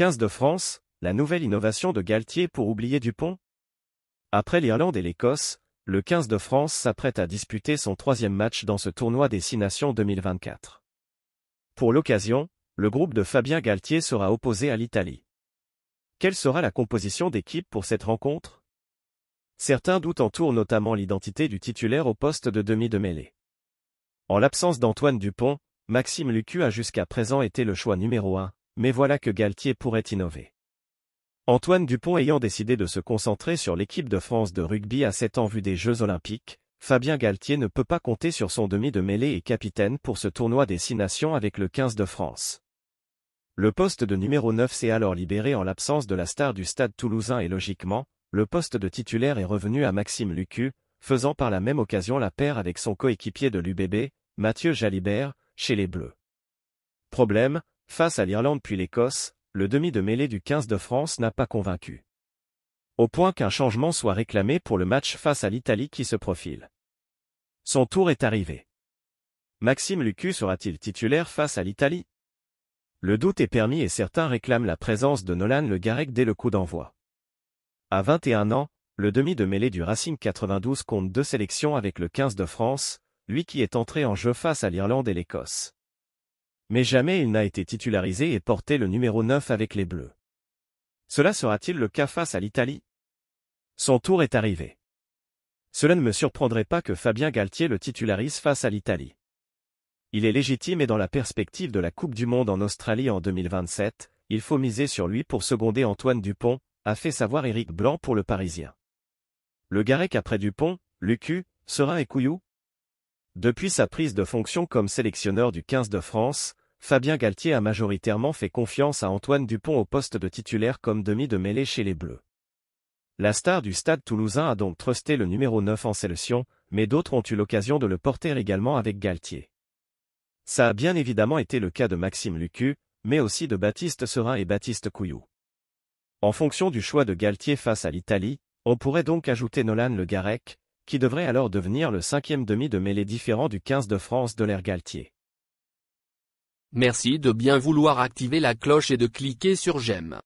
15 de France, la nouvelle innovation de Galtier pour oublier Dupont? Après l'Irlande et l'Écosse, le 15 de France s'apprête à disputer son 3e match dans ce tournoi des 6 Nations 2024. Pour l'occasion, le groupe de Fabien Galtier sera opposé à l'Italie. Quelle sera la composition d'équipe pour cette rencontre? Certains doutes entourent notamment l'identité du titulaire au poste de demi de mêlée. En l'absence d'Antoine Dupont, Maxime Lucu a jusqu'à présent été le choix numéro 1, mais voilà que Galtier pourrait innover. Antoine Dupont ayant décidé de se concentrer sur l'équipe de France de rugby à 7 ans en vue des Jeux Olympiques, Fabien Galtier ne peut pas compter sur son demi de mêlée et capitaine pour ce tournoi des 6 Nations avec le 15 de France. Le poste de numéro 9 s'est alors libéré en l'absence de la star du Stade Toulousain et logiquement, le poste de titulaire est revenu à Maxime Lucu, faisant par la même occasion la paire avec son coéquipier de l'UBB, Mathieu Jalibert, chez les Bleus. Problème, face à l'Irlande puis l'Écosse, le demi de mêlée du 15 de France n'a pas convaincu. Au point qu'un changement soit réclamé pour le match face à l'Italie qui se profile. Son tour est arrivé. Maxime Lucu sera-t-il titulaire face à l'Italie? Le doute est permis et certains réclament la présence de Nolan Le Garec dès le coup d'envoi. À 21 ans, le demi de mêlée du Racing 92 compte 2 sélections avec le 15 de France, lui qui est entré en jeu face à l'Irlande et l'Écosse. Mais jamais il n'a été titularisé et porté le numéro 9 avec les Bleus. Cela sera-t-il le cas face à l'Italie? Son tour est arrivé. Cela ne me surprendrait pas que Fabien Galtier le titularise face à l'Italie. Il est légitime et dans la perspective de la Coupe du Monde en Australie en 2027, il faut miser sur lui pour seconder Antoine Dupont, a fait savoir Éric Blanc pour Le Parisien. Le Garec après Dupont, Lucu, Serin et Couillou? Depuis sa prise de fonction comme sélectionneur du 15 de France, Fabien Galtier a majoritairement fait confiance à Antoine Dupont au poste de titulaire comme demi de mêlée chez les Bleus. La star du Stade Toulousain a donc trusté le numéro 9 en sélection, mais d'autres ont eu l'occasion de le porter également avec Galtier. Ça a bien évidemment été le cas de Maxime Lucu, mais aussi de Baptiste Serin et Baptiste Couillou. En fonction du choix de Galtier face à l'Italie, on pourrait donc ajouter Nolan Le Garec, qui devrait alors devenir le 5e demi de mêlée différent du 15 de France de l'ère Galtier. Merci de bien vouloir activer la cloche et de cliquer sur j'aime.